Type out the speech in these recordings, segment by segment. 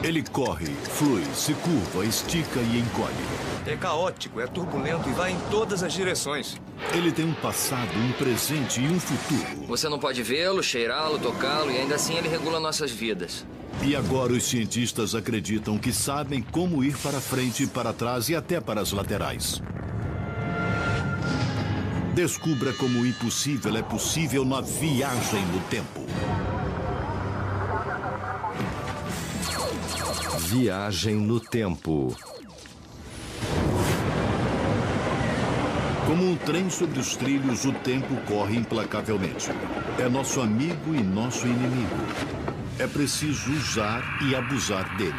Ele corre, flui, se curva, estica e encolhe. É caótico, é turbulento e vai em todas as direções. Ele tem um passado, um presente e um futuro. Você não pode vê-lo, cheirá-lo, tocá-lo e ainda assim ele regula nossas vidas. E agora os cientistas acreditam que sabem como ir para frente, para trás e até para as laterais. Descubra como o impossível é possível na viagem no tempo. Viagem no tempo. Como um trem sobre os trilhos, o tempo corre implacavelmente. É nosso amigo e nosso inimigo. É preciso usar e abusar dele.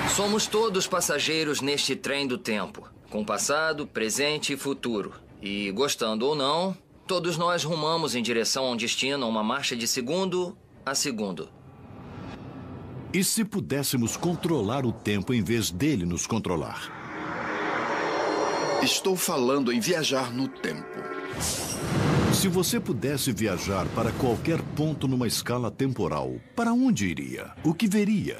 Somos todos passageiros neste trem do tempo, com passado, presente e futuro. E, gostando ou não, todos nós rumamos em direção a um destino, uma marcha de segundo a segundo. E se pudéssemos controlar o tempo em vez dele nos controlar? Estou falando em viajar no tempo. Se você pudesse viajar para qualquer ponto numa escala temporal, para onde iria? O que veria?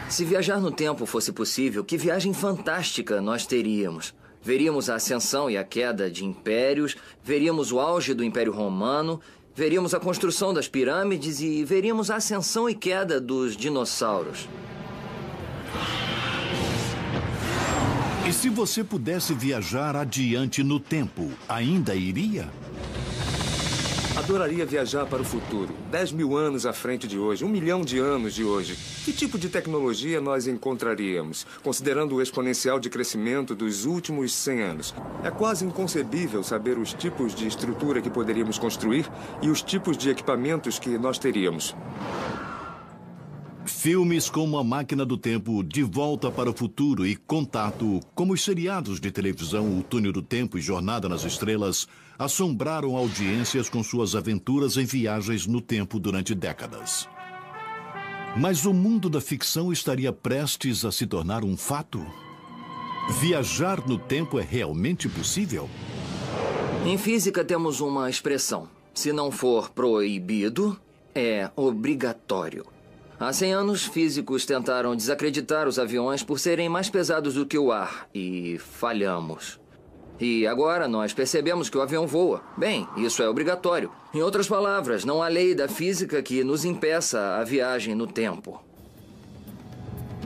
Se viajar no tempo fosse possível, que viagem fantástica nós teríamos. Veríamos a ascensão e a queda de impérios, veríamos o auge do Império Romano, veríamos a construção das pirâmides e veríamos a ascensão e queda dos dinossauros. E se você pudesse viajar adiante no tempo, ainda iria? Adoraria viajar para o futuro. 10.000 anos à frente de hoje, 1 milhão de anos de hoje. Que tipo de tecnologia nós encontraríamos, considerando o exponencial de crescimento dos últimos 100 anos? É quase inconcebível saber os tipos de estrutura que poderíamos construir e os tipos de equipamentos que nós teríamos. Filmes como A Máquina do Tempo, De Volta para o Futuro e Contato, como os seriados de televisão O Túnel do Tempo e Jornada nas Estrelas, assombraram audiências com suas aventuras em viagens no tempo durante décadas. Mas o mundo da ficção estaria prestes a se tornar um fato? Viajar no tempo é realmente possível? Em física temos uma expressão. Se não for proibido, é obrigatório. Há 100 anos, físicos tentaram desacreditar os aviões por serem mais pesados do que o ar e falhamos. E agora nós percebemos que o avião voa. Bem, isso é obrigatório. Em outras palavras, não há lei da física que nos impeça a viagem no tempo.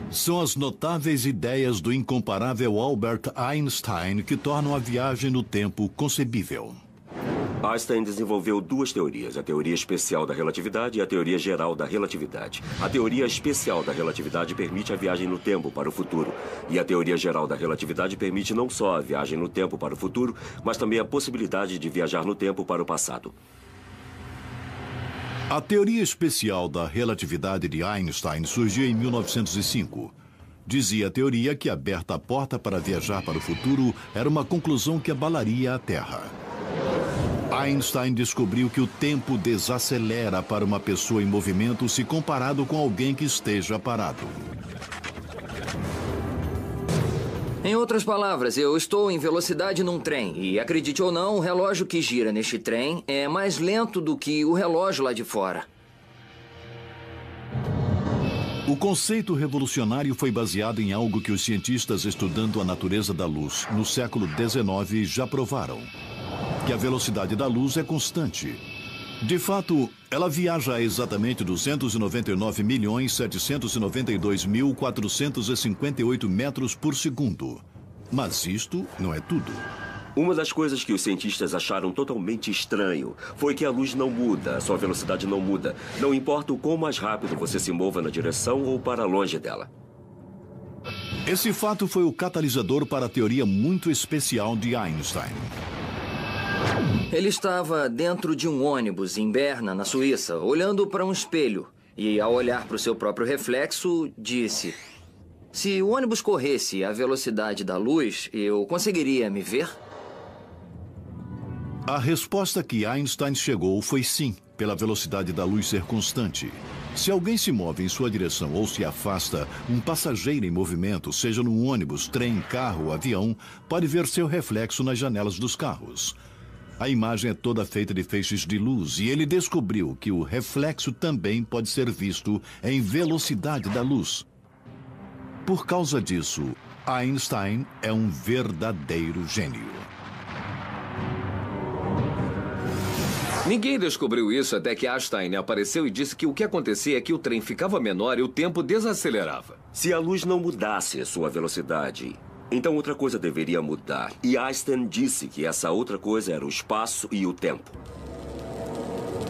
São as notáveis ideias do incomparável Albert Einstein que tornam a viagem no tempo concebível. Einstein desenvolveu duas teorias, a teoria especial da relatividade e a teoria geral da relatividade. A teoria especial da relatividade permite a viagem no tempo para o futuro. E a teoria geral da relatividade permite não só a viagem no tempo para o futuro, mas também a possibilidade de viajar no tempo para o passado. A teoria especial da relatividade de Einstein surgiu em 1905. Dizia a teoria que, aberta a porta para viajar para o futuro, era uma conclusão que abalaria a Terra. Einstein descobriu que o tempo desacelera para uma pessoa em movimento se comparado com alguém que esteja parado. Em outras palavras, eu estou em velocidade num trem e, acredite ou não, o relógio que gira neste trem é mais lento do que o relógio lá de fora. O conceito revolucionário foi baseado em algo que os cientistas estudando a natureza da luz no século XIX já provaram. Que a velocidade da luz é constante. De fato, ela viaja a exatamente 299.792.458 metros por segundo. Mas isto não é tudo. Uma das coisas que os cientistas acharam totalmente estranho foi que a luz não muda, a sua velocidade não muda. Não importa o quão mais rápido você se mova na direção ou para longe dela. Esse fato foi o catalisador para a teoria muito especial de Einstein. Ele estava dentro de um ônibus em Berna, na Suíça, olhando para um espelho. E, ao olhar para o seu próprio reflexo, disse: se o ônibus corresse à velocidade da luz, eu conseguiria me ver? A resposta que Einstein chegou foi sim, pela velocidade da luz ser constante. Se alguém se move em sua direção ou se afasta, um passageiro em movimento, seja num ônibus, trem, carro ou avião, pode ver seu reflexo nas janelas dos carros. A imagem é toda feita de feixes de luz e ele descobriu que o reflexo também pode ser visto em velocidade da luz. Por causa disso, Einstein é um verdadeiro gênio. Ninguém descobriu isso até que Einstein apareceu e disse que o que acontecia é que o trem ficava menor e o tempo desacelerava. Se a luz não mudasse a sua velocidade, então outra coisa deveria mudar. E Einstein disse que essa outra coisa era o espaço e o tempo.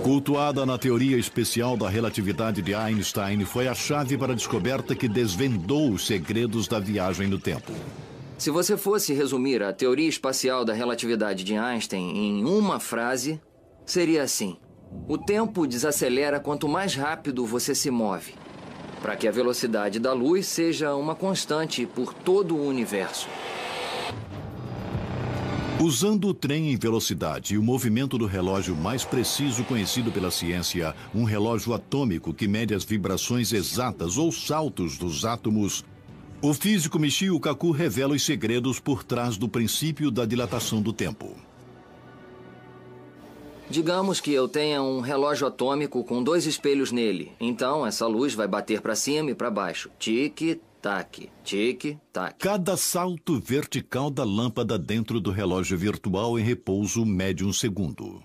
Cultuada na teoria especial da relatividade de Einstein, foi a chave para a descoberta que desvendou os segredos da viagem no tempo. Se você fosse resumir a teoria espacial da relatividade de Einstein em uma frase, seria assim: o tempo desacelera quanto mais rápido você se move, para que a velocidade da luz seja uma constante por todo o universo. Usando o trem em velocidade e o movimento do relógio mais preciso conhecido pela ciência, um relógio atômico que mede as vibrações exatas ou saltos dos átomos, o físico Michio Kaku revela os segredos por trás do princípio da dilatação do tempo. Digamos que eu tenha um relógio atômico com 2 espelhos nele. Então, essa luz vai bater para cima e para baixo. Tic-tac, tic-tac. Cada salto vertical da lâmpada dentro do relógio virtual em repouso mede 1 segundo.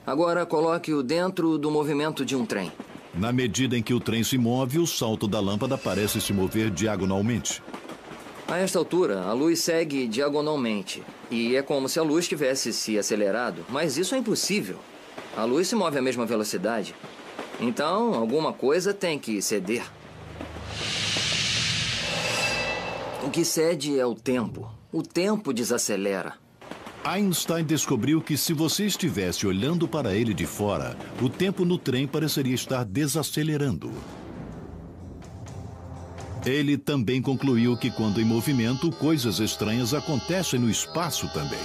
Agora, coloque-o dentro do movimento de um trem. Na medida em que o trem se move, o salto da lâmpada parece se mover diagonalmente. A esta altura, a luz segue diagonalmente. E é como se a luz tivesse se acelerado. Mas isso é impossível. A luz se move à mesma velocidade. Então, alguma coisa tem que ceder. O que cede é o tempo. O tempo desacelera. Einstein descobriu que se você estivesse olhando para ele de fora, o tempo no trem pareceria estar desacelerando. Ele também concluiu que quando em movimento, coisas estranhas acontecem no espaço também.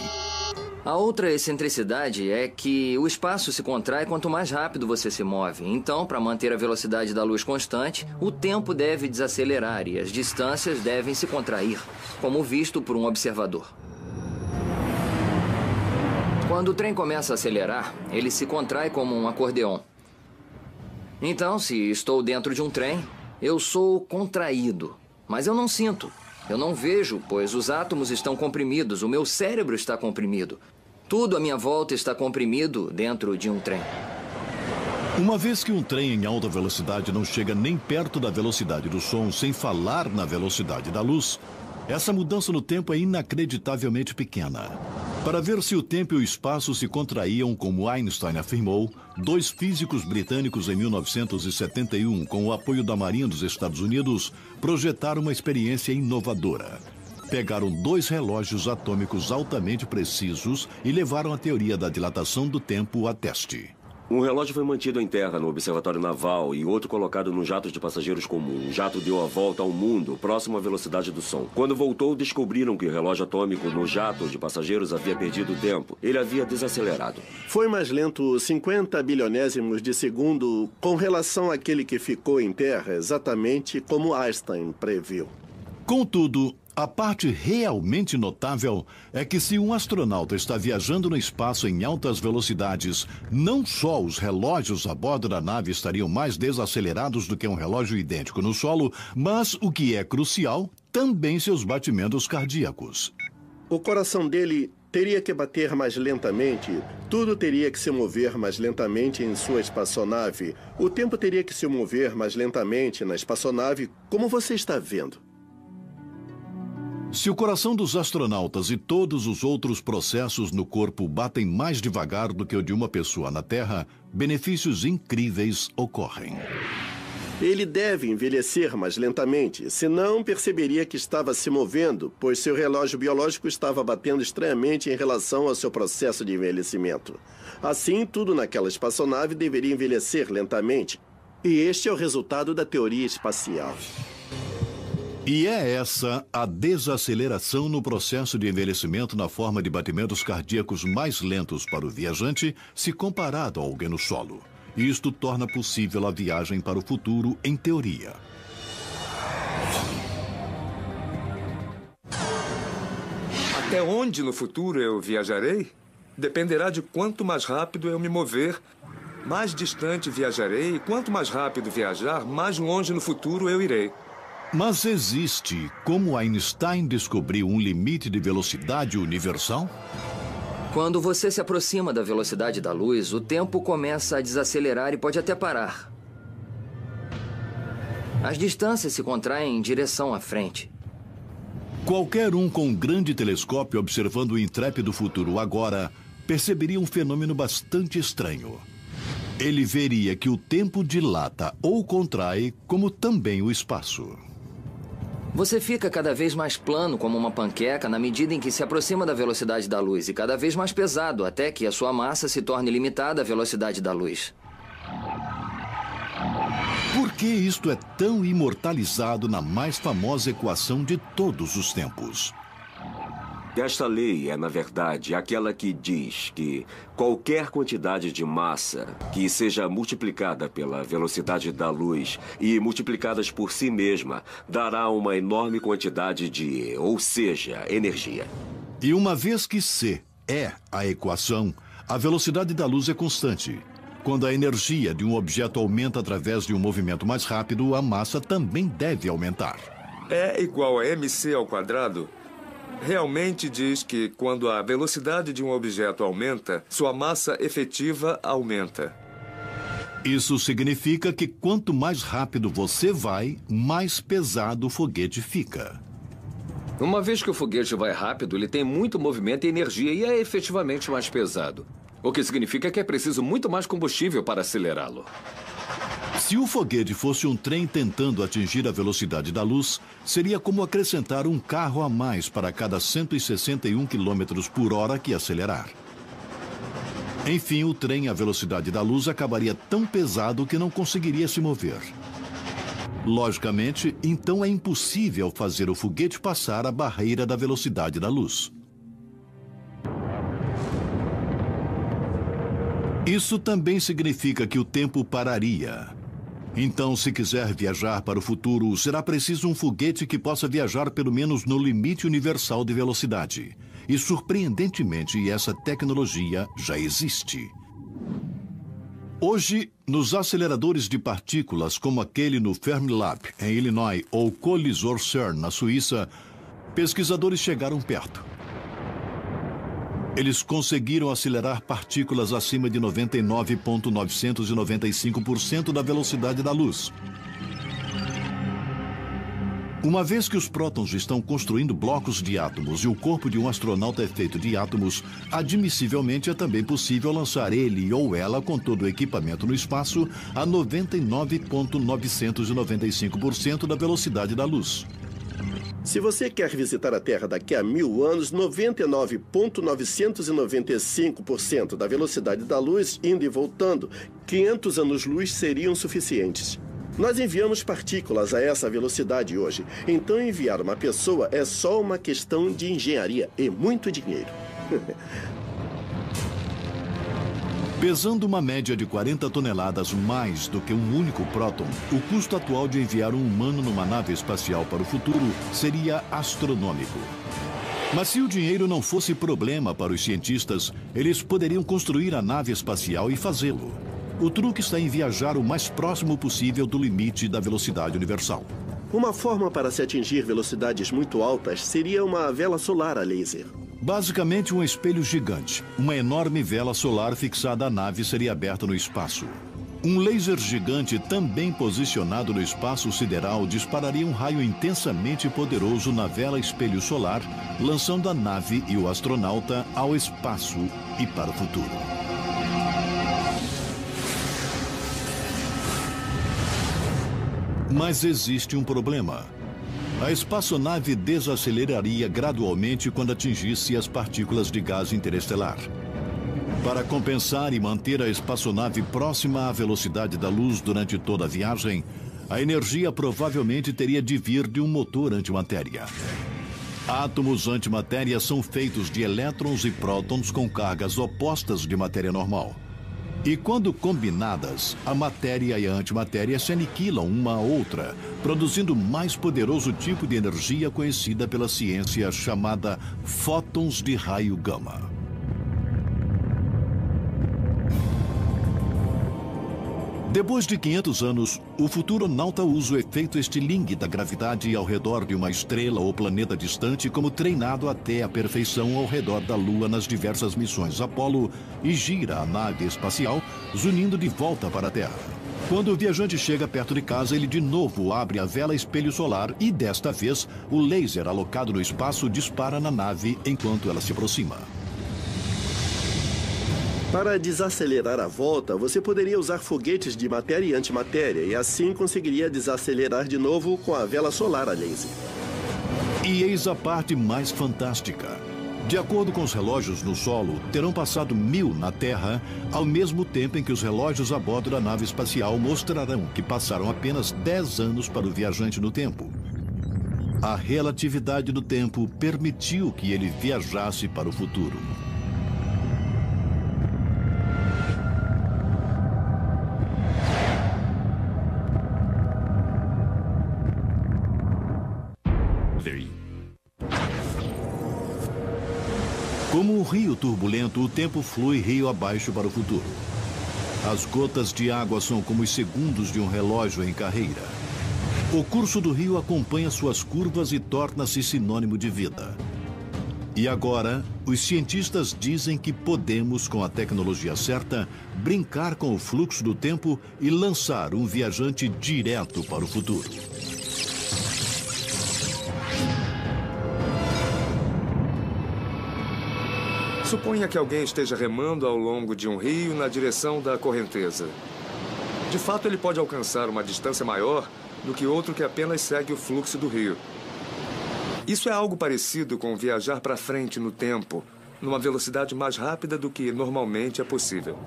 A outra excentricidade é que o espaço se contrai quanto mais rápido você se move. Então, para manter a velocidade da luz constante, o tempo deve desacelerar e as distâncias devem se contrair, como visto por um observador. Quando o trem começa a acelerar, ele se contrai como um acordeon. Então, se estou dentro de um trem, eu sou contraído, mas eu não sinto. Eu não vejo, pois os átomos estão comprimidos, o meu cérebro está comprimido. Tudo à minha volta está comprimido dentro de um trem. Uma vez que um trem em alta velocidade não chega nem perto da velocidade do som, sem falar na velocidade da luz, essa mudança no tempo é inacreditavelmente pequena. Para ver se o tempo e o espaço se contraíam, como Einstein afirmou, 2 físicos britânicos em 1971, com o apoio da Marinha dos Estados Unidos, projetaram uma experiência inovadora. Pegaram 2 relógios atômicos altamente precisos e levaram a teoria da dilatação do tempo a teste. Um relógio foi mantido em terra no observatório naval e outro colocado num jato de passageiros comum. O jato deu a volta ao mundo, próximo à velocidade do som. Quando voltou, descobriram que o relógio atômico no jato de passageiros havia perdido tempo. Ele havia desacelerado. Foi mais lento 50 bilionésimos de segundo com relação àquele que ficou em terra, exatamente como Einstein previu. Contudo, a parte realmente notável é que se um astronauta está viajando no espaço em altas velocidades, não só os relógios a bordo da nave estariam mais desacelerados do que um relógio idêntico no solo, mas, o que é crucial, também seus batimentos cardíacos. O coração dele teria que bater mais lentamente, tudo teria que se mover mais lentamente em sua espaçonave, o tempo teria que se mover mais lentamente na espaçonave, como você está vendo. Se o coração dos astronautas e todos os outros processos no corpo batem mais devagar do que o de uma pessoa na Terra, benefícios incríveis ocorrem. Ele deve envelhecer mais lentamente, senão perceberia que estava se movendo, pois seu relógio biológico estava batendo estranhamente em relação ao seu processo de envelhecimento. Assim, tudo naquela espaçonave deveria envelhecer lentamente. E este é o resultado da teoria espacial. E é essa a desaceleração no processo de envelhecimento na forma de batimentos cardíacos mais lentos para o viajante se comparado a alguém no solo. Isto torna possível a viagem para o futuro em teoria. Até onde no futuro eu viajarei? Dependerá de quanto mais rápido eu me mover, mais distante viajarei, e quanto mais rápido viajar, mais longe no futuro eu irei. Mas existe como Einstein descobriu um limite de velocidade universal? Quando você se aproxima da velocidade da luz, o tempo começa a desacelerar e pode até parar. As distâncias se contraem em direção à frente. Qualquer um com um grande telescópio observando o intrépido futuro agora perceberia um fenômeno bastante estranho. Ele veria que o tempo dilata ou contrai, como também o espaço. Você fica cada vez mais plano como uma panqueca na medida em que se aproxima da velocidade da luz e cada vez mais pesado até que a sua massa se torne limitada à velocidade da luz. Por que isto é tão imortalizado na mais famosa equação de todos os tempos? Esta lei é, na verdade, aquela que diz que qualquer quantidade de massa que seja multiplicada pela velocidade da luz e multiplicadas por si mesma dará uma enorme quantidade de E, ou seja, energia. E uma vez que C é a equação, a velocidade da luz é constante. Quando a energia de um objeto aumenta através de um movimento mais rápido, a massa também deve aumentar. E igual a mc ao quadrado realmente diz que quando a velocidade de um objeto aumenta, sua massa efetiva aumenta. Isso significa que quanto mais rápido você vai, mais pesado o foguete fica. Uma vez que o foguete vai rápido, ele tem muito movimento e energia e é efetivamente mais pesado. O que significa que é preciso muito mais combustível para acelerá-lo. Se o foguete fosse um trem tentando atingir a velocidade da luz, seria como acrescentar um carro a mais para cada 161 km por hora que acelerar. Enfim, o trem à velocidade da luz acabaria tão pesado que não conseguiria se mover. Logicamente, então é impossível fazer o foguete passar a barreira da velocidade da luz. Isso também significa que o tempo pararia. Então, se quiser viajar para o futuro, será preciso um foguete que possa viajar pelo menos no limite universal de velocidade. E, surpreendentemente, essa tecnologia já existe. Hoje, nos aceleradores de partículas, como aquele no Fermilab, em Illinois, ou Colisor CERN, na Suíça, pesquisadores chegaram perto. Eles conseguiram acelerar partículas acima de 99,995% da velocidade da luz. Uma vez que os prótons estão construindo blocos de átomos e o corpo de um astronauta é feito de átomos, admissivelmente é também possível lançar ele ou ela com todo o equipamento no espaço a 99,995% da velocidade da luz. Se você quer visitar a Terra daqui a 1000 anos, 99,995% da velocidade da luz, indo e voltando, 500 anos-luz seriam suficientes. Nós enviamos partículas a essa velocidade hoje. Então enviar uma pessoa é só uma questão de engenharia e muito dinheiro. Pesando uma média de 40 toneladas mais do que um único próton, o custo atual de enviar um humano numa nave espacial para o futuro seria astronômico. Mas se o dinheiro não fosse problema para os cientistas, eles poderiam construir a nave espacial e fazê-lo. O truque está em viajar o mais próximo possível do limite da velocidade universal. Uma forma para se atingir velocidades muito altas seria uma vela solar a laser. Basicamente, um espelho gigante. Uma enorme vela solar fixada à nave seria aberta no espaço. Um laser gigante também posicionado no espaço sideral dispararia um raio intensamente poderoso na vela espelho solar, lançando a nave e o astronauta ao espaço e para o futuro. Mas existe um problema. A espaçonave desaceleraria gradualmente quando atingisse as partículas de gás interestelar. Para compensar e manter a espaçonave próxima à velocidade da luz durante toda a viagem, a energia provavelmente teria de vir de um motor antimatéria. Átomos antimatéria são feitos de elétrons e prótons com cargas opostas de matéria normal. E quando combinadas, a matéria e a antimatéria se aniquilam uma à outra, produzindo o mais poderoso tipo de energia conhecida pela ciência chamada fótons de raio gama. Depois de 500 anos, o futuronauta usa o efeito estilingue da gravidade ao redor de uma estrela ou planeta distante como treinado até a perfeição ao redor da Lua nas diversas missões Apollo e gira a nave espacial, zunindo de volta para a Terra. Quando o viajante chega perto de casa, ele de novo abre a vela espelho solar e, desta vez, o laser alocado no espaço dispara na nave enquanto ela se aproxima. Para desacelerar a volta, você poderia usar foguetes de matéria e antimatéria e assim conseguiria desacelerar de novo com a vela solar a laser. E eis a parte mais fantástica. De acordo com os relógios no solo, terão passado 1000 na Terra, ao mesmo tempo em que os relógios a bordo da nave espacial mostrarão que passaram apenas 10 anos para o viajante no tempo. A relatividade do tempo permitiu que ele viajasse para o futuro. Como um rio turbulento, o tempo flui rio abaixo para o futuro. As gotas de água são como os segundos de um relógio em carreira. O curso do rio acompanha suas curvas e torna-se sinônimo de vida. E agora, os cientistas dizem que podemos, com a tecnologia certa, brincar com o fluxo do tempo e lançar um viajante direto para o futuro. Suponha que alguém esteja remando ao longo de um rio na direção da correnteza. De fato, ele pode alcançar uma distância maior do que outro que apenas segue o fluxo do rio. Isso é algo parecido com viajar para frente no tempo, numa velocidade mais rápida do que normalmente é possível.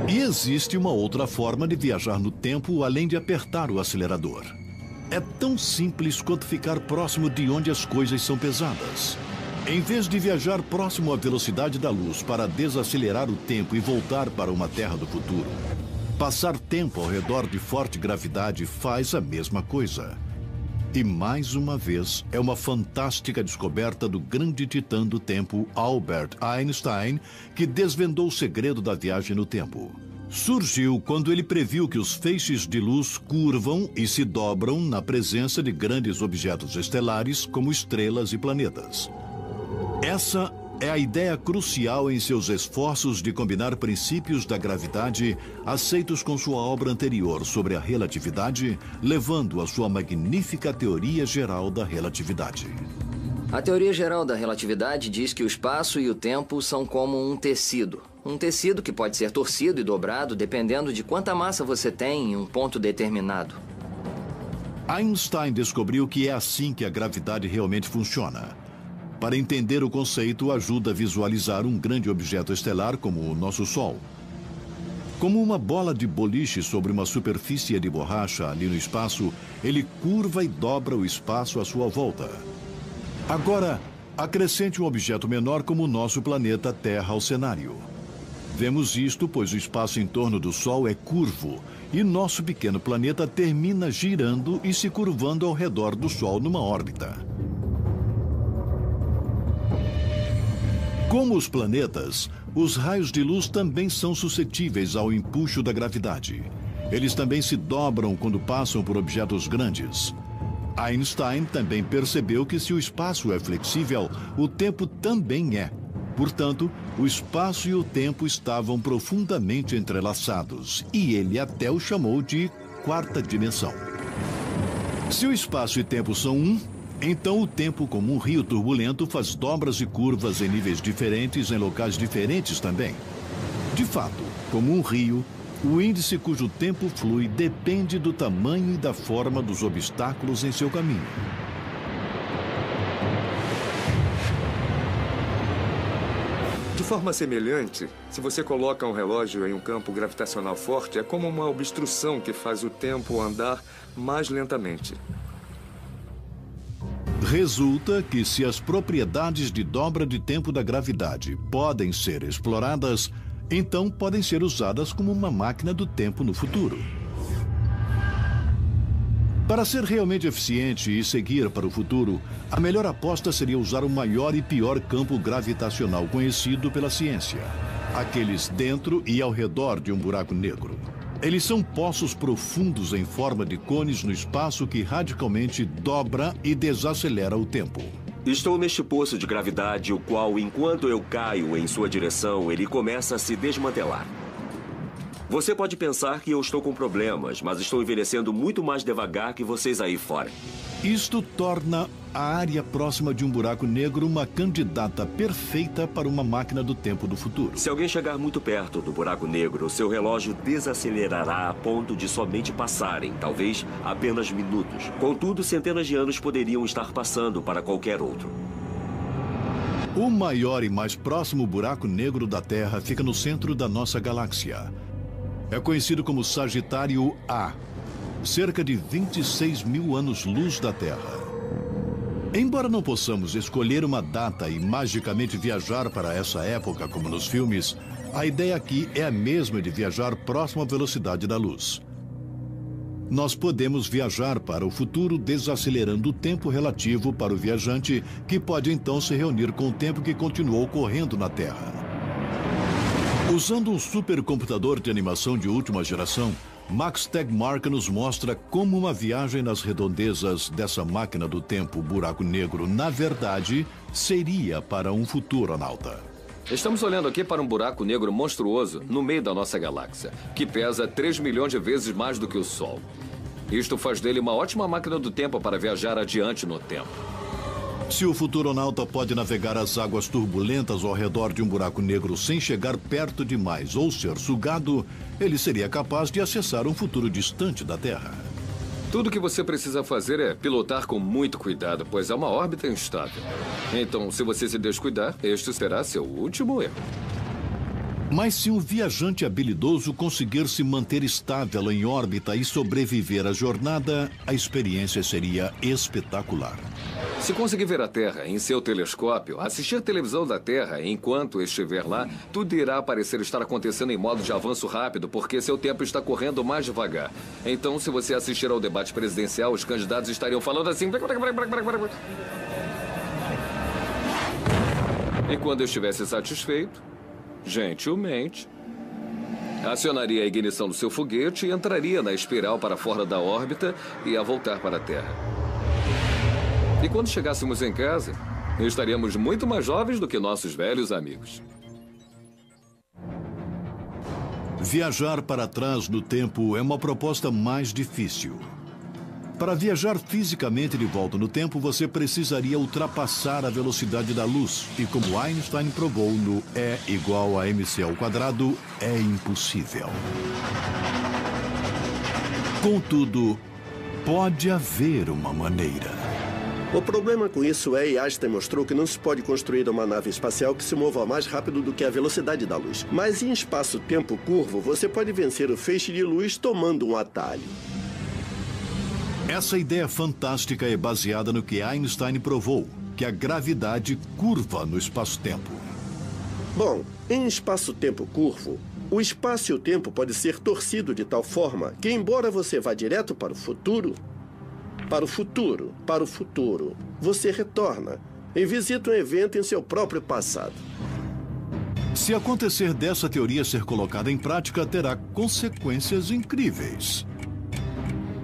E existe uma outra forma de viajar no tempo além de apertar o acelerador. É tão simples quanto ficar próximo de onde as coisas são pesadas. Em vez de viajar próximo à velocidade da luz para desacelerar o tempo e voltar para uma Terra do futuro, passar tempo ao redor de forte gravidade faz a mesma coisa. E mais uma vez, é uma fantástica descoberta do grande titã do tempo, Albert Einstein, que desvendou o segredo da viagem no tempo. Surgiu quando ele previu que os feixes de luz curvam e se dobram na presença de grandes objetos estelares como estrelas e planetas. Essa é a ideia crucial em seus esforços de combinar princípios da gravidade aceitos com sua obra anterior sobre a relatividade, levando a sua magnífica teoria geral da relatividade. A teoria geral da relatividade diz que o espaço e o tempo são como um tecido. Um tecido que pode ser torcido e dobrado dependendo de quanta massa você tem em um ponto determinado. Einstein descobriu que é assim que a gravidade realmente funciona. Para entender o conceito, ajuda a visualizar um grande objeto estelar como o nosso Sol. Como uma bola de boliche sobre uma superfície de borracha ali no espaço, ele curva e dobra o espaço à sua volta. Agora, acrescente um objeto menor como o nosso planeta Terra ao cenário. Vemos isto pois o espaço em torno do Sol é curvo e nosso pequeno planeta termina girando e se curvando ao redor do Sol numa órbita. Como os planetas, os raios de luz também são suscetíveis ao empuxo da gravidade. Eles também se dobram quando passam por objetos grandes. Einstein também percebeu que se o espaço é flexível, o tempo também é. Portanto, o espaço e o tempo estavam profundamente entrelaçados, e ele até o chamou de quarta dimensão. Se o espaço e tempo são um, então o tempo, como um rio turbulento, faz dobras e curvas em níveis diferentes em locais diferentes também. De fato, como um rio, o índice cujo tempo flui depende do tamanho e da forma dos obstáculos em seu caminho. De forma semelhante, se você coloca um relógio em um campo gravitacional forte, é como uma obstrução que faz o tempo andar mais lentamente. Resulta que se as propriedades de dobra de tempo da gravidade podem ser exploradas, então podem ser usadas como uma máquina do tempo no futuro. Para ser realmente eficiente e seguir para o futuro, a melhor aposta seria usar o maior e pior campo gravitacional conhecido pela ciência, aqueles dentro e ao redor de um buraco negro. Eles são poços profundos em forma de cones no espaço que radicalmente dobra e desacelera o tempo. Estou neste poço de gravidade, o qual, enquanto eu caio em sua direção, ele começa a se desmantelar. Você pode pensar que eu estou com problemas, mas estou envelhecendo muito mais devagar que vocês aí fora. Isto torna a área próxima de um buraco negro uma candidata perfeita para uma máquina do tempo do futuro. Se alguém chegar muito perto do buraco negro, seu relógio desacelerará a ponto de somente passarem, talvez apenas minutos. Contudo, centenas de anos poderiam estar passando para qualquer outro. O maior e mais próximo buraco negro da Terra fica no centro da nossa galáxia. É conhecido como Sagitário A, cerca de 26 mil anos-luz da Terra. Embora não possamos escolher uma data e magicamente viajar para essa época, como nos filmes, a ideia aqui é a mesma de viajar próximo à velocidade da luz. Nós podemos viajar para o futuro desacelerando o tempo relativo para o viajante, que pode então se reunir com o tempo que continuou correndo na Terra. Usando um supercomputador de animação de última geração, Max Tegmark nos mostra como uma viagem nas redondezas dessa máquina do tempo buraco negro, na verdade, seria para um futuronauta. Estamos olhando aqui para um buraco negro monstruoso no meio da nossa galáxia, que pesa 3 milhões de vezes mais do que o Sol. Isto faz dele uma ótima máquina do tempo para viajar adiante no tempo. Se o futuronauta pode navegar as águas turbulentas ao redor de um buraco negro sem chegar perto demais ou ser sugado, ele seria capaz de acessar um futuro distante da Terra. Tudo o que você precisa fazer é pilotar com muito cuidado, pois é uma órbita instável. Então, se você se descuidar, este será seu último erro. Mas se um viajante habilidoso conseguir se manter estável em órbita e sobreviver à jornada, a experiência seria espetacular. Se conseguir ver a Terra em seu telescópio, assistir televisão da Terra enquanto estiver lá, tudo irá parecer estar acontecendo em modo de avanço rápido, porque seu tempo está correndo mais devagar. Então, se você assistir ao debate presidencial, os candidatos estariam falando assim... E quando estivesse satisfeito, gentilmente, acionaria a ignição do seu foguete e entraria na espiral para fora da órbita e ia voltar para a Terra. E quando chegássemos em casa, estaríamos muito mais jovens do que nossos velhos amigos. Viajar para trás no tempo é uma proposta mais difícil. Para viajar fisicamente de volta no tempo, você precisaria ultrapassar a velocidade da luz. E como Einstein provou no E igual a mc ao quadrado, é impossível. Contudo, pode haver uma maneira. O problema com isso é, e Einstein mostrou, que não se pode construir uma nave espacial que se mova mais rápido do que a velocidade da luz. Mas em espaço-tempo curvo, você pode vencer o feixe de luz tomando um atalho. Essa ideia fantástica é baseada no que Einstein provou, que a gravidade curva no espaço-tempo. Bom, em espaço-tempo curvo, o espaço e o tempo pode ser torcido de tal forma que, embora você vá direto para o futuro, você retorna e visita um evento em seu próprio passado. Se acontecer dessa teoria ser colocada em prática, terá consequências incríveis.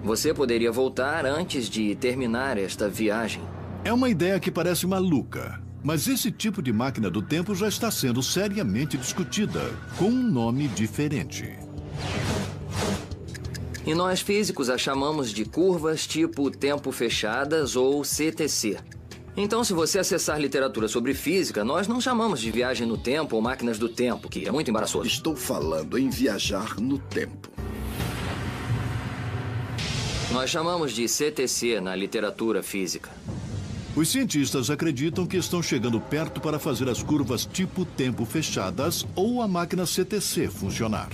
Você poderia voltar antes de terminar esta viagem. É uma ideia que parece maluca, mas esse tipo de máquina do tempo já está sendo seriamente discutida, com um nome diferente. E nós físicos a chamamos de curvas tipo tempo fechadas ou CTC. Então, se você acessar literatura sobre física, nós não chamamos de viagem no tempo ou máquinas do tempo, que é muito embaraçoso. Estou falando em viajar no tempo. Nós chamamos de CTC na literatura física. Os cientistas acreditam que estão chegando perto para fazer as curvas tipo tempo fechadas ou a máquina CTC funcionar.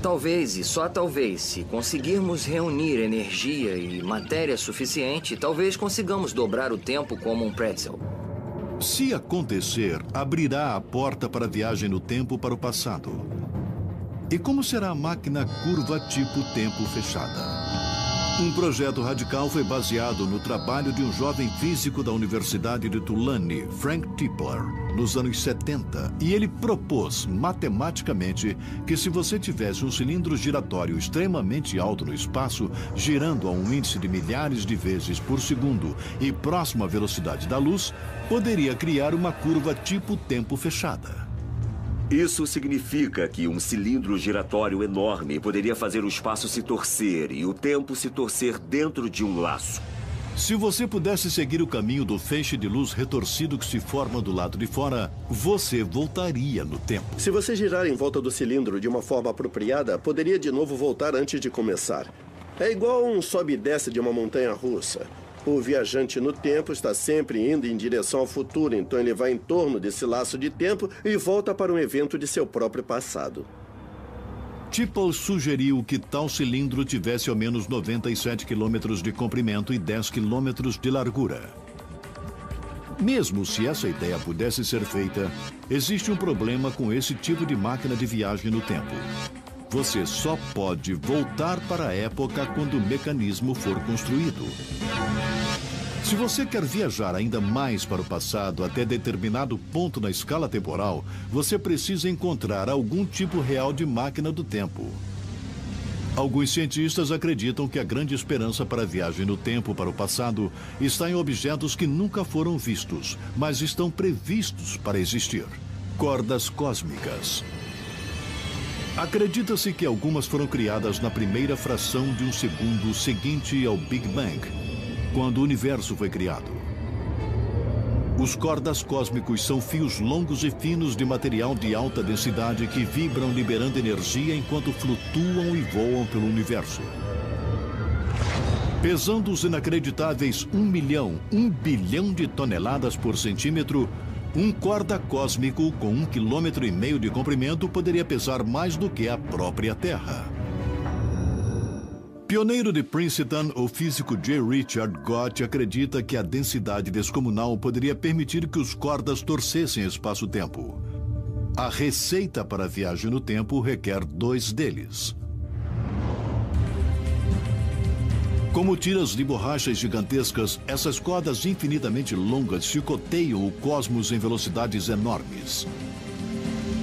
Talvez, e só talvez, se conseguirmos reunir energia e matéria suficiente, talvez consigamos dobrar o tempo como um pretzel. Se acontecer, abrirá a porta para a viagem no tempo para o passado. E como será a máquina curva tipo tempo fechada? Um projeto radical foi baseado no trabalho de um jovem físico da Universidade de Tulane, Frank Tipler, nos anos 70, e ele propôs matematicamente que se você tivesse um cilindro giratório extremamente alto no espaço, girando a um índice de milhares de vezes por segundo e próximo à velocidade da luz, poderia criar uma curva tipo tempo fechada. Isso significa que um cilindro giratório enorme poderia fazer o espaço se torcer e o tempo se torcer dentro de um laço. Se você pudesse seguir o caminho do feixe de luz retorcido que se forma do lado de fora, você voltaria no tempo. Se você girar em volta do cilindro de uma forma apropriada, poderia de novo voltar antes de começar. É igual um sobe e desce de uma montanha russa. O viajante no tempo está sempre indo em direção ao futuro, então ele vai em torno desse laço de tempo e volta para um evento de seu próprio passado. Tipple sugeriu que tal cilindro tivesse ao menos 97 quilômetros de comprimento e 10 quilômetros de largura. Mesmo se essa ideia pudesse ser feita, existe um problema com esse tipo de máquina de viagem no tempo. Você só pode voltar para a época quando o mecanismo for construído. Se você quer viajar ainda mais para o passado até determinado ponto na escala temporal, você precisa encontrar algum tipo real de máquina do tempo. Alguns cientistas acreditam que a grande esperança para a viagem no tempo para o passado está em objetos que nunca foram vistos, mas estão previstos para existir. Cordas cósmicas. Acredita-se que algumas foram criadas na primeira fração de um segundo seguinte ao Big Bang, quando o universo foi criado. Os cordas cósmicos são fios longos e finos de material de alta densidade que vibram liberando energia enquanto flutuam e voam pelo universo. Pesando os inacreditáveis 1 bilhão de toneladas por centímetro, um corda cósmico com 1,5 km de comprimento poderia pesar mais do que a própria Terra. Pioneiro de Princeton, o físico J. Richard Gott acredita que a densidade descomunal poderia permitir que os cordas torcessem espaço-tempo. A receita para a viagem no tempo requer 2 deles. Como tiras de borrachas gigantescas, essas cordas infinitamente longas chicoteiam o cosmos em velocidades enormes.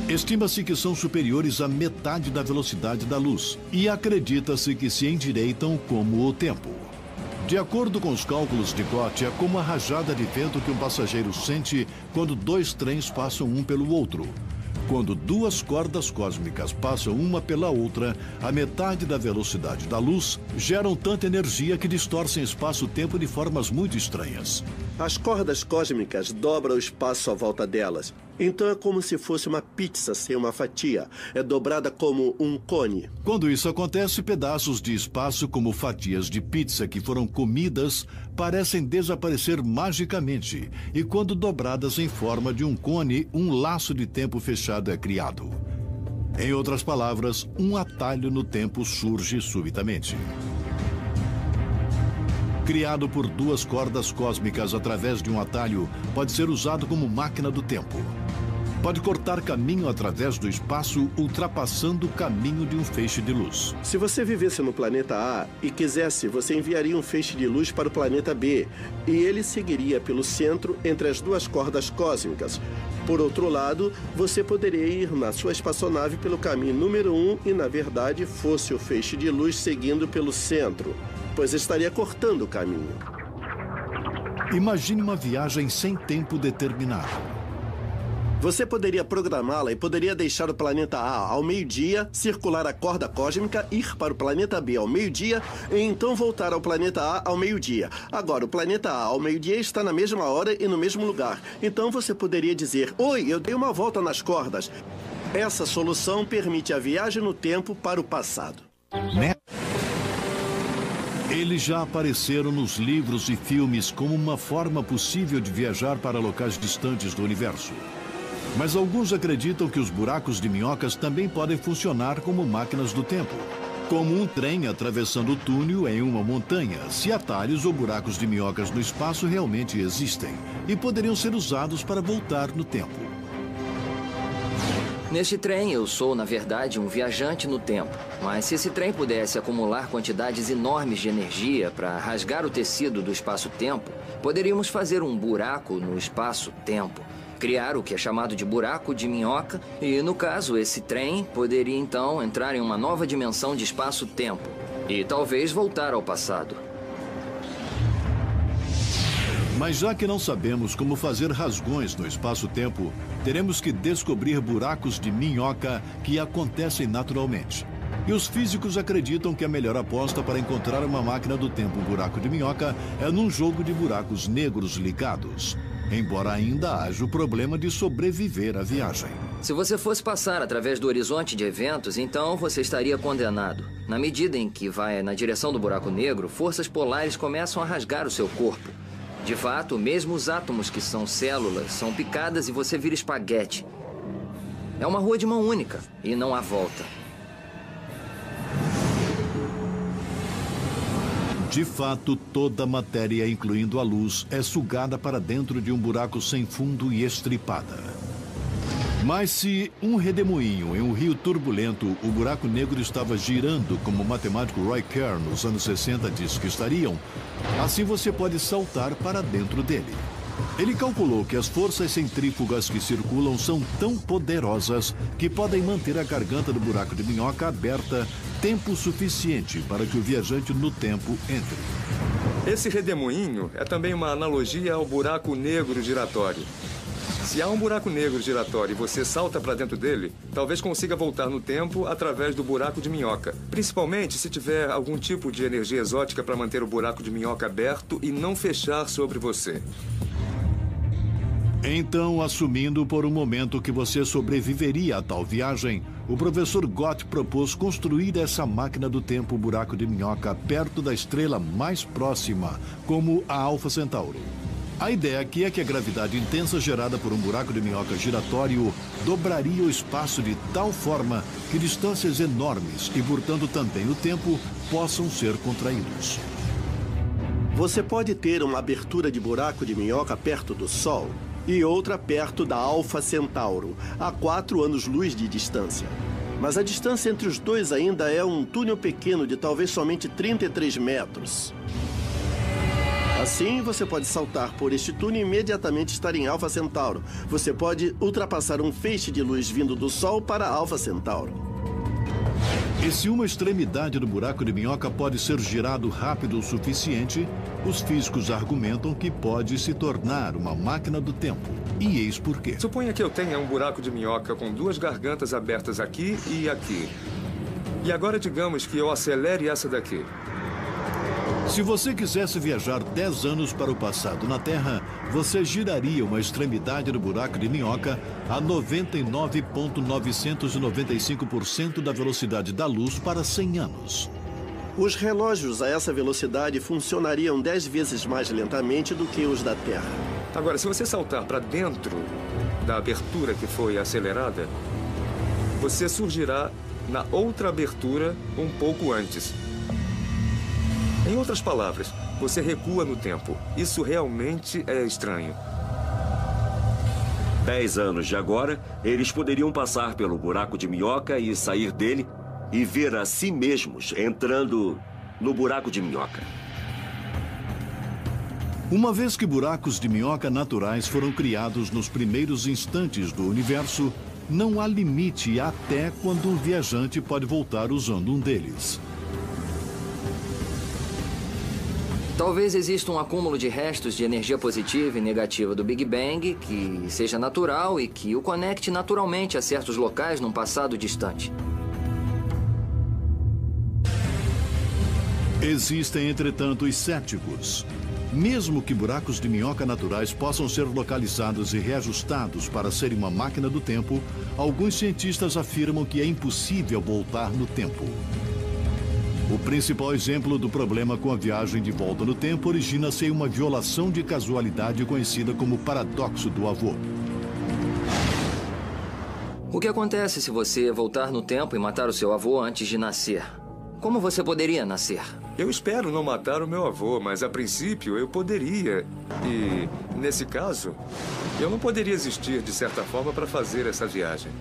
Estima-se que são superiores à metade da velocidade da luz e acredita-se que se endireitam como o tempo. De acordo com os cálculos de Gott, é como a rajada de vento que um passageiro sente quando 2 trens passam um pelo outro. Quando 2 cordas cósmicas passam uma pela outra, a metade da velocidade da luz, geram tanta energia que distorcem espaço-tempo de formas muito estranhas. As cordas cósmicas dobram o espaço à volta delas. Então é como se fosse uma pizza sem uma fatia. É dobrada como um cone. Quando isso acontece, pedaços de espaço como fatias de pizza que foram comidas parecem desaparecer magicamente. E quando dobradas em forma de um cone, um laço de tempo fechado é criado. Em outras palavras, um atalho no tempo surge subitamente. Criado por 2 cordas cósmicas através de um atalho, pode ser usado como máquina do tempo. Pode cortar caminho através do espaço, ultrapassando o caminho de um feixe de luz. Se você vivesse no planeta A e quisesse, você enviaria um feixe de luz para o planeta B, e ele seguiria pelo centro entre as 2 cordas cósmicas. Por outro lado, você poderia ir na sua espaçonave pelo caminho número 1 e, na verdade, fosse o feixe de luz seguindo pelo centro, pois estaria cortando o caminho. Imagine uma viagem sem tempo determinado. Você poderia programá-la e poderia deixar o planeta A ao meio-dia, circular a corda cósmica, ir para o planeta B ao meio-dia e então voltar ao planeta A ao meio-dia. Agora, o planeta A ao meio-dia está na mesma hora e no mesmo lugar. Então você poderia dizer: "Oi, eu dei uma volta nas cordas." Essa solução permite a viagem no tempo para o passado. Eles já apareceram nos livros e filmes como uma forma possível de viajar para locais distantes do universo. Mas alguns acreditam que os buracos de minhocas também podem funcionar como máquinas do tempo. Como um trem atravessando o túnel em uma montanha, se atalhos ou buracos de minhocas no espaço realmente existem e poderiam ser usados para voltar no tempo. Neste trem, eu sou, na verdade, um viajante no tempo. Mas se esse trem pudesse acumular quantidades enormes de energia para rasgar o tecido do espaço-tempo, poderíamos fazer um buraco no espaço-tempo, criar o que é chamado de buraco de minhoca, e, no caso, esse trem poderia, então, entrar em uma nova dimensão de espaço-tempo e talvez voltar ao passado. Mas já que não sabemos como fazer rasgões no espaço-tempo, teremos que descobrir buracos de minhoca que acontecem naturalmente. E os físicos acreditam que a melhor aposta para encontrar uma máquina do tempo, um buraco de minhoca, é num jogo de buracos negros ligados. Embora ainda haja o problema de sobreviver à viagem. Se você fosse passar através do horizonte de eventos, então você estaria condenado. Na medida em que vai na direção do buraco negro, forças polares começam a rasgar o seu corpo. De fato, mesmo os átomos que são células são picadas e você vira espaguete. É uma rua de mão única e não há volta. De fato, toda a matéria, incluindo a luz, é sugada para dentro de um buraco sem fundo e estripada. Mas se um redemoinho em um rio turbulento, o buraco negro estava girando como o matemático Roy Kerr nos anos 60 disse que estariam, assim você pode saltar para dentro dele. Ele calculou que as forças centrífugas que circulam são tão poderosas que podem manter a garganta do buraco de minhoca aberta tempo suficiente para que o viajante no tempo entre. Esse redemoinho é também uma analogia ao buraco negro giratório. Se há um buraco negro giratório e você salta para dentro dele, talvez consiga voltar no tempo através do buraco de minhoca. Principalmente se tiver algum tipo de energia exótica para manter o buraco de minhoca aberto e não fechar sobre você. Então, assumindo por um momento que você sobreviveria a tal viagem, o professor Gott propôs construir essa máquina do tempo buraco de minhoca perto da estrela mais próxima, como a Alfa Centauro. A ideia aqui é que a gravidade intensa gerada por um buraco de minhoca giratório dobraria o espaço de tal forma que distâncias enormes e, portanto, também o tempo, possam ser contraídos. Você pode ter uma abertura de buraco de minhoca perto do Sol e outra perto da Alfa Centauro, a 4 anos-luz de distância. Mas a distância entre os dois ainda é um túnel pequeno de talvez somente 33 metros. Assim, você pode saltar por este túnel e imediatamente estar em Alfa Centauro. Você pode ultrapassar um feixe de luz vindo do Sol para Alfa Centauro. E se uma extremidade do buraco de minhoca pode ser girado rápido o suficiente, os físicos argumentam que pode se tornar uma máquina do tempo. E eis por quê. Suponha que eu tenha um buraco de minhoca com 2 gargantas abertas aqui e aqui. E agora digamos que eu acelere essa daqui. Se você quisesse viajar 10 anos para o passado na Terra, você giraria uma extremidade do buraco de minhoca a 99,995% da velocidade da luz para 100 anos. Os relógios a essa velocidade funcionariam 10 vezes mais lentamente do que os da Terra. Agora, se você saltar para dentro da abertura que foi acelerada, você surgirá na outra abertura um pouco antes. Em outras palavras, você recua no tempo. Isso realmente é estranho. 10 anos de agora, eles poderiam passar pelo buraco de minhoca e sair dele e ver a si mesmos entrando no buraco de minhoca. Uma vez que buracos de minhoca naturais foram criados nos primeiros instantes do universo, não há limite até quando um viajante pode voltar usando um deles. Talvez exista um acúmulo de restos de energia positiva e negativa do Big Bang que seja natural e que o conecte naturalmente a certos locais num passado distante. Existem, entretanto, os céticos. Mesmo que buracos de minhoca naturais possam ser localizados e reajustados para serem uma máquina do tempo, alguns cientistas afirmam que é impossível voltar no tempo. O principal exemplo do problema com a viagem de volta no tempo origina-se em uma violação de casualidade conhecida como paradoxo do avô. O que acontece se você voltar no tempo e matar o seu avô antes de nascer? Como você poderia nascer? Eu espero não matar o meu avô, mas a princípio eu poderia. E, nesse caso, eu não poderia existir de certa forma para fazer essa viagem.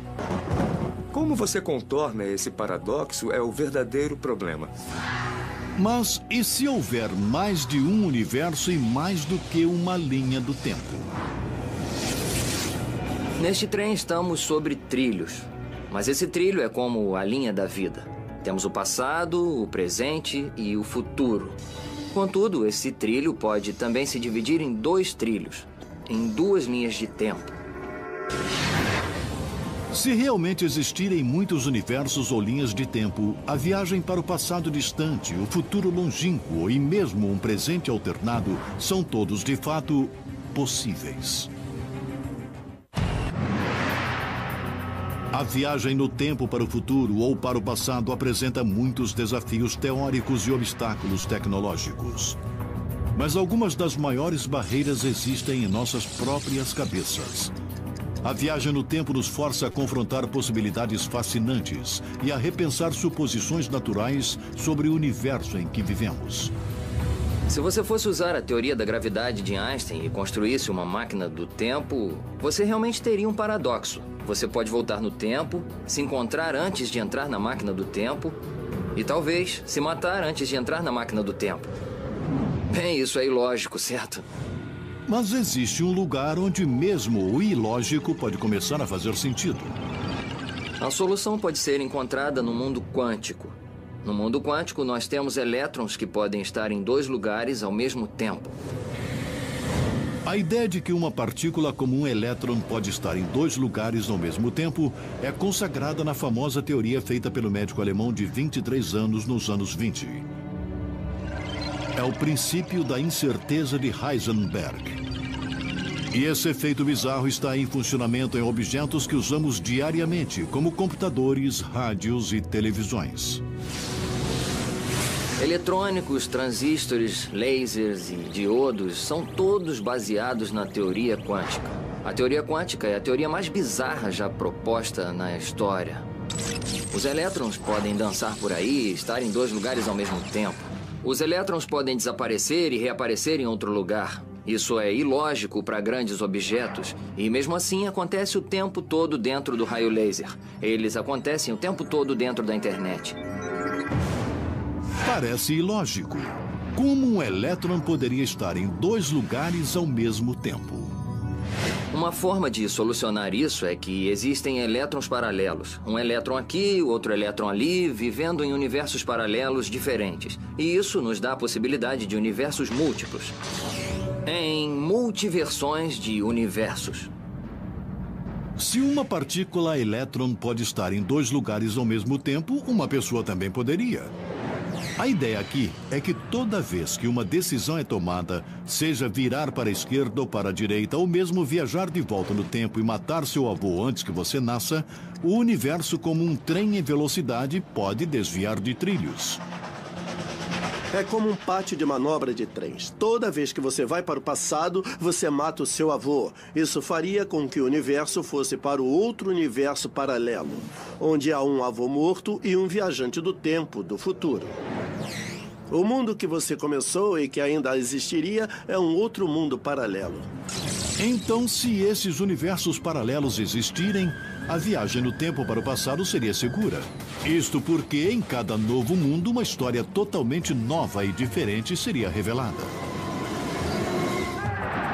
Como você contorna esse paradoxo é o verdadeiro problema. Mas e se houver mais de um universo e mais do que uma linha do tempo? Neste trem estamos sobre trilhos. Mas esse trilho é como a linha da vida. Temos o passado, o presente e o futuro. Contudo, esse trilho pode também se dividir em 2 trilhos, em 2 linhas de tempo. Se realmente existirem muitos universos ou linhas de tempo, a viagem para o passado distante, o futuro longínquo e mesmo um presente alternado são todos, de fato, possíveis. A viagem no tempo para o futuro ou para o passado apresenta muitos desafios teóricos e obstáculos tecnológicos. Mas algumas das maiores barreiras existem em nossas próprias cabeças. A viagem no tempo nos força a confrontar possibilidades fascinantes e a repensar suposições naturais sobre o universo em que vivemos. Se você fosse usar a teoria da gravidade de Einstein e construísse uma máquina do tempo, você realmente teria um paradoxo. Você pode voltar no tempo, se encontrar antes de entrar na máquina do tempo e talvez se matar antes de entrar na máquina do tempo. Bem, isso é ilógico, certo? Mas existe um lugar onde mesmo o ilógico pode começar a fazer sentido. A solução pode ser encontrada no mundo quântico. No mundo quântico, nós temos elétrons que podem estar em 2 lugares ao mesmo tempo. A ideia de que uma partícula como um elétron pode estar em 2 lugares ao mesmo tempo é consagrada na famosa teoria feita pelo médico alemão de 23 anos nos anos 20. É o princípio da incerteza de Heisenberg. E esse efeito bizarro está em funcionamento em objetos que usamos diariamente, como computadores, rádios e televisões. Eletrônicos, transistores, lasers e diodos são todos baseados na teoria quântica. A teoria quântica é a teoria mais bizarra já proposta na história. Os elétrons podem dançar por aí e estar em 2 lugares ao mesmo tempo. Os elétrons podem desaparecer e reaparecer em outro lugar. Isso é ilógico para grandes objetos e, mesmo assim, acontece o tempo todo dentro do raio laser. Eles acontecem o tempo todo dentro da internet. Parece ilógico. Como um elétron poderia estar em 2 lugares ao mesmo tempo? Uma forma de solucionar isso é que existem elétrons paralelos. Um elétron aqui, outro elétron ali, vivendo em universos paralelos diferentes. E isso nos dá a possibilidade de universos múltiplos. Em multiversões de universos. Se uma partícula elétron pode estar em 2 lugares ao mesmo tempo, uma pessoa também poderia. A ideia aqui é que toda vez que uma decisão é tomada, seja virar para a esquerda ou para a direita, ou mesmo viajar de volta no tempo e matar seu avô antes que você nasça, o universo, como um trem em velocidade, pode desviar de trilhos. É como um pátio de manobra de trens. Toda vez que você vai para o passado, você mata o seu avô. Isso faria com que o universo fosse para o outro universo paralelo, onde há um avô morto e um viajante do tempo, do futuro. O mundo que você começou e que ainda existiria é um outro mundo paralelo. Então, se esses universos paralelos existirem, a viagem no tempo para o passado seria segura. Isto porque em cada novo mundo uma história totalmente nova e diferente seria revelada.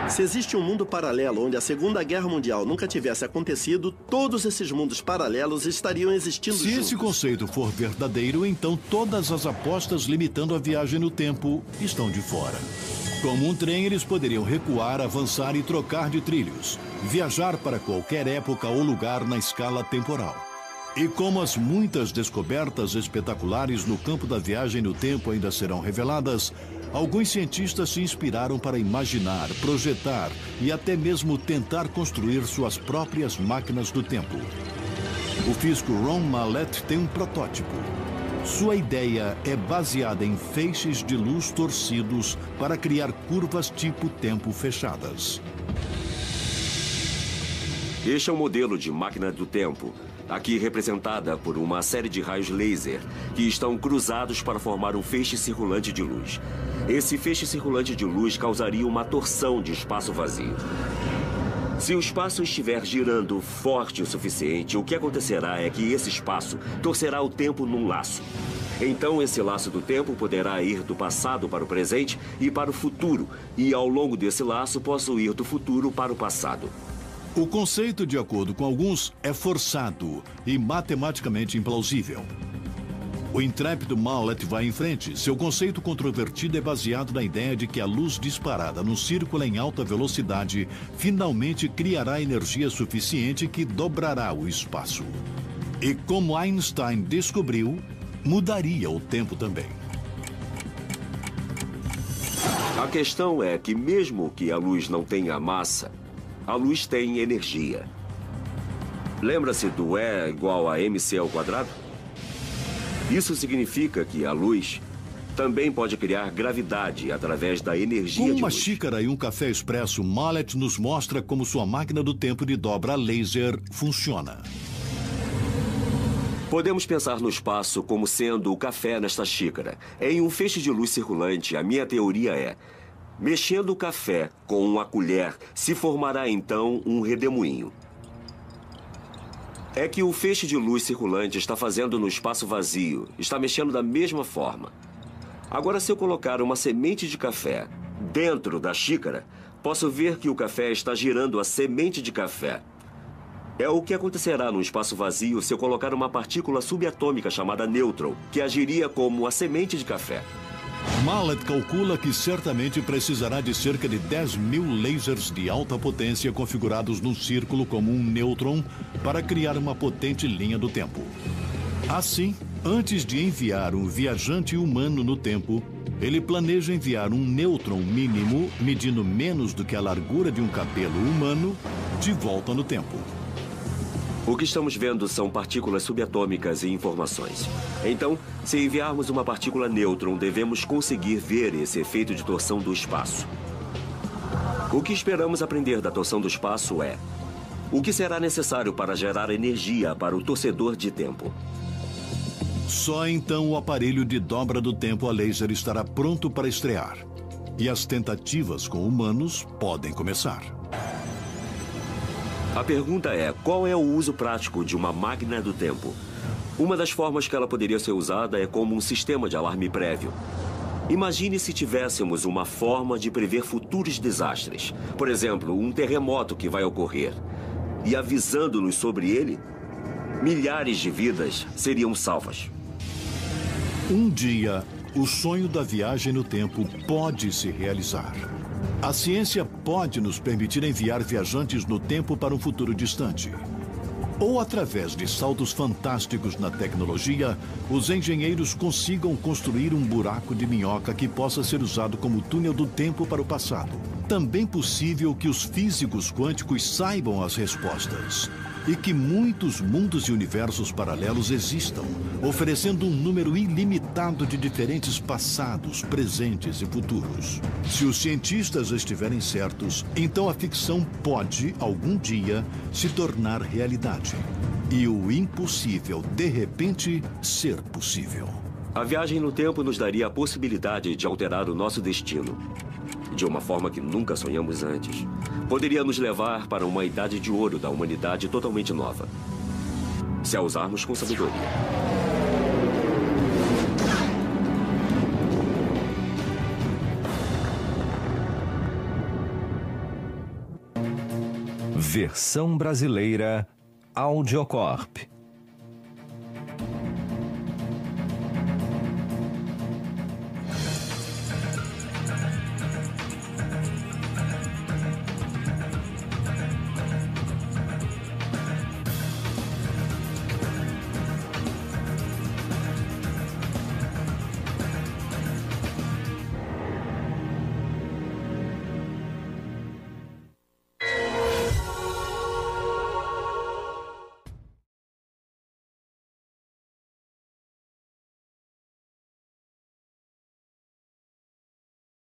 Se existe um mundo paralelo onde a Segunda Guerra Mundial nunca tivesse acontecido, todos esses mundos paralelos estariam existindo juntos. Se esse conceito for verdadeiro, então todas as apostas limitando a viagem no tempo estão de fora. Como um trem, eles poderiam recuar, avançar e trocar de trilhos, viajar para qualquer época ou lugar na escala temporal. E como as muitas descobertas espetaculares no campo da viagem no tempo ainda serão reveladas, alguns cientistas se inspiraram para imaginar, projetar e até mesmo tentar construir suas próprias máquinas do tempo. O físico Ron Mallett tem um protótipo. Sua ideia é baseada em feixes de luz torcidos para criar curvas tipo tempo fechadas. Este é um modelo de máquina do tempo. aqui representada por uma série de raios laser que estão cruzados para formar um feixe circulante de luz. Esse feixe circulante de luz causaria uma torção de espaço vazio. Se o espaço estiver girando forte o suficiente, o que acontecerá é que esse espaço torcerá o tempo num laço. Então, esse laço do tempo poderá ir do passado para o presente e para o futuro, e ao longo desse laço posso ir do futuro para o passado. O conceito, de acordo com alguns, é forçado e matematicamente implausível. O intrépido Mallet vai em frente. Seu conceito controvertido é baseado na ideia de que a luz disparada num círculo em alta velocidade finalmente criará energia suficiente que dobrará o espaço. E como Einstein descobriu, mudaria o tempo também. A questão é que mesmo que a luz não tenha massa, a luz tem energia. Lembra-se do E igual a mc ao quadrado? Isso significa que a luz também pode criar gravidade através da energia de luz. Com uma xícara e um café expresso, Mallet nos mostra como sua máquina do tempo de dobra laser funciona. Podemos pensar no espaço como sendo o café nesta xícara. Em um feixe de luz circulante, a minha teoria é: mexendo o café com uma colher, se formará então um redemoinho. É que o feixe de luz circulante está fazendo no espaço vazio, está mexendo da mesma forma. Agora, se eu colocar uma semente de café dentro da xícara, posso ver que o café está girando a semente de café. É o que acontecerá no espaço vazio se eu colocar uma partícula subatômica chamada nêutron, que agiria como a semente de café. Mallet calcula que certamente precisará de cerca de 10.000 lasers de alta potência configurados num círculo como um nêutron para criar uma potente linha do tempo. Assim, antes de enviar um viajante humano no tempo, ele planeja enviar um nêutron mínimo, medindo menos do que a largura de um cabelo humano, de volta no tempo. O que estamos vendo são partículas subatômicas e informações. Então, se enviarmos uma partícula nêutron, devemos conseguir ver esse efeito de torção do espaço. O que esperamos aprender da torção do espaço é: o que será necessário para gerar energia para o torcedor de tempo? Só então o aparelho de dobra do tempo a laser estará pronto para estrear. E as tentativas com humanos podem começar. A pergunta é: qual é o uso prático de uma máquina do tempo? Uma das formas que ela poderia ser usada é como um sistema de alarme prévio. Imagine se tivéssemos uma forma de prever futuros desastres. Por exemplo, um terremoto que vai ocorrer. E avisando-nos sobre ele, milhares de vidas seriam salvas. Um dia, o sonho da viagem no tempo pode se realizar. A ciência pode nos permitir enviar viajantes no tempo para um futuro distante. Ou, através de saltos fantásticos na tecnologia, os engenheiros consigam construir um buraco de minhoca que possa ser usado como túnel do tempo para o passado. Também possível que os físicos quânticos saibam as respostas. E que muitos mundos e universos paralelos existam, oferecendo um número ilimitado de diferentes passados, presentes e futuros. Se os cientistas estiverem certos, então a ficção pode, algum dia, se tornar realidade. E o impossível, de repente, ser possível. A viagem no tempo nos daria a possibilidade de alterar o nosso destino, de uma forma que nunca sonhamos antes. Poderia nos levar para uma idade de ouro da humanidade totalmente nova, se a usarmos com sabedoria. Versão brasileira Audiocorp.